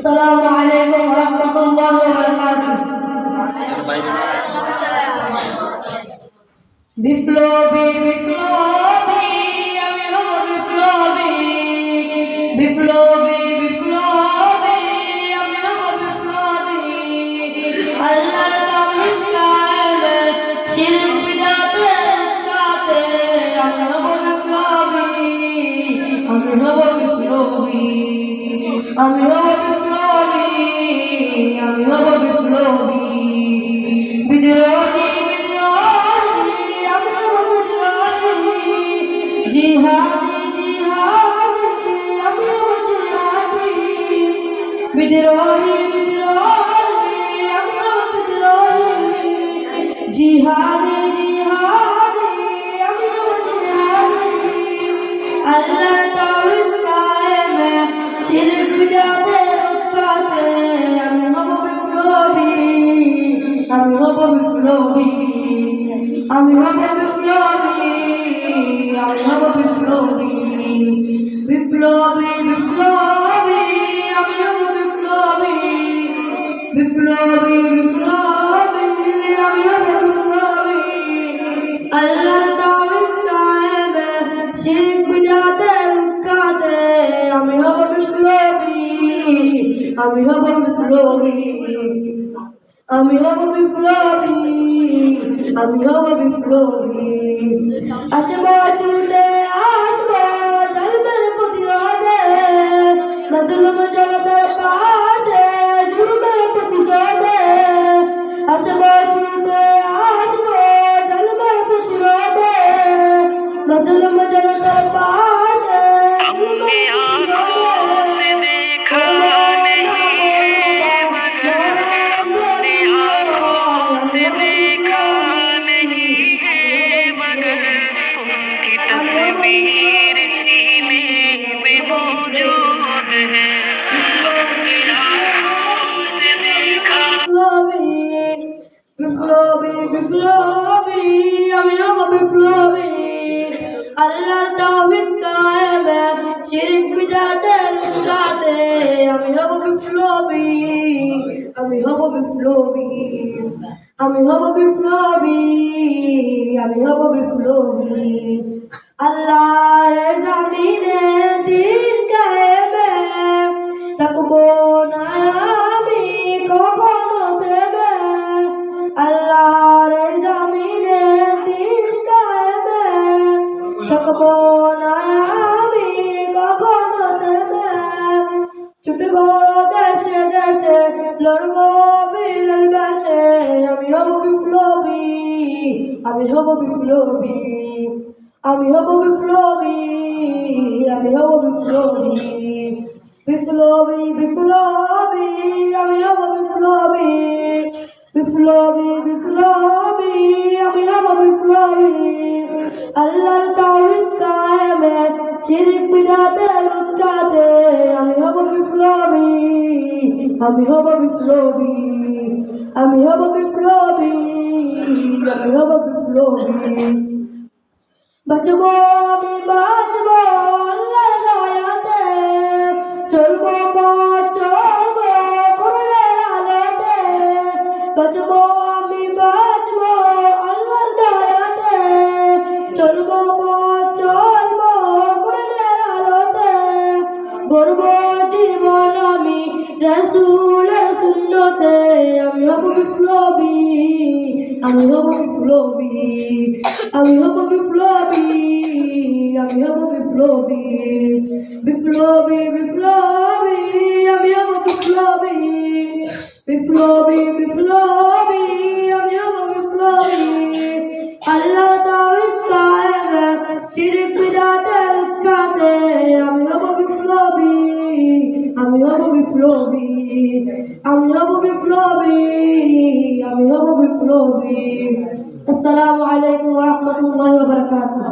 আসসালামু আলাইকুম ওয়া রাহমাতুল্লাহি ওয়া বারাকাতুহু। বিপ্লবী বিপ্লবী আমি হব বিপ্লবী, বিপ্লবী বিপ্লবী আমি হব বিপ্লবী। আল্লাহর তাওহীদ কায়েমে শিরক বিদআতের কাতে আমি হব বিপ্লবী, আমি হব বিপ্লবী, আমি হব বিপ্লবী, আমি হব বিপ্লবী। বিদ্রোহী বিদ্রোহী আমি হব বিদ্রোহী, জিহাদি জিহাদি আমি হব জিহাদি। বিদ্রোহী বিদ্রোহী আমি হব বিদ্রোহী, জিহাদি জিহাদি আমি হব জিহাদি। আল্লাহ তাওহীদ কায়েমে শিরক বিদআতের কাতে আমি হব বিপ্লবী, আমি হব বিপ্লবী, আমি হব বিপ্লবী, আমি হব বিপ্লবী। বিপ্লবী বিপ্লবী আমি হব বিপ্লবী, বিপ্লবী বিপ্লবী আমি হব বিপ্লবী। আল্লাহর তাওহীদ কায়েমে শিরক বিদআতের কাতে আমি হব বিপ্লবী, আমি হব বিপ্লবী, আমি হব বিপ্লবী, আমি হব বিপ্লবী। আসব চুলে আসব ধর্মের প্রতিরোধে, মাজলুম জনতার পাশে জুলুমের প্রতিশোধে। আসব চুলে আসব ধর্মের প্রতিরোধে, মাজলুম জনতার পাশে हमने आँखों से देखा नहीं है मगर, हमने आँखों से देखा नहीं है मगर, उनकी तस्वीर सीने में मौजूद है। हमने आँखों से देखा। বিপ্লবী বিপ্লবী আমি হব বিপ্লবী। আল্লাহর তাওহীদ কায়েমে শিরক বিদআতের কাতে আমি হব বিপ্লবী, আমি হব বিপ্লবী, আমি হব বিপ্লবী, আমি হব বিপ্লবী। আল্লাহর জমিনে দিন কায়েমে থাকবো না আমি কখনো থেমে। আল্লাহর জমিনে দিন কায়েমে থাকবো না আমি কখনো থেমে। ছুটবো দেশে দেশে লড়বো বীরের বেশে, আমি হব বিপ্লবী, আমি হব বিপ্লবী, আমি হব বিপ্লবী, আমি হব বিপ্লবী। বিপ্লবী বিপ্লবী আমি হব বিপ্লবী, বিপ্লবী বিপ্লবী আমি হব বিপ্লবী। আল্লাহর তাওহীদ কায়েমে শিরক বিদআতের কাতে আমি হব বিপ্লবী, আমি হব বিপ্লবী, আমি হব বিপ্লবী, আমি হব বিপ্লবী। বাঁচবো আমি বাঁচবো আল্লাহর দয়াতে, চলবো পথ চলবো কোরআনের আলোতে। বাঁচবো আমি বাঁচবো আল্লাহর দয়াতে, চলবো পথ চলবো কোরআনের আলোতে। গড়বো জীবন আমি রাসূলের সুন্নতে, আমি হব বিপ্লবী, আমি হব বিপ্লবী, আমি হব বিপ্লবী, আমি হব বিপ্লবী। বিপ্লবী বিপ্লবী আমি হব বিপ্লবী, বিপ্লবী বিপ্লবী আমি হব বিপ্লবী। আল্লাহ তাওহীদ কায়েমে শিরক বিদআতের কাতে আমি হব বিপ্লবী, আমি হব বিপ্লবী, আমি হব বিপ্লবী, আমি হব বিপ্লবী। আসসালামু আলাইকুম ওয়া রাহমাতুল্লাহি ওয়া বারাকাতুহু।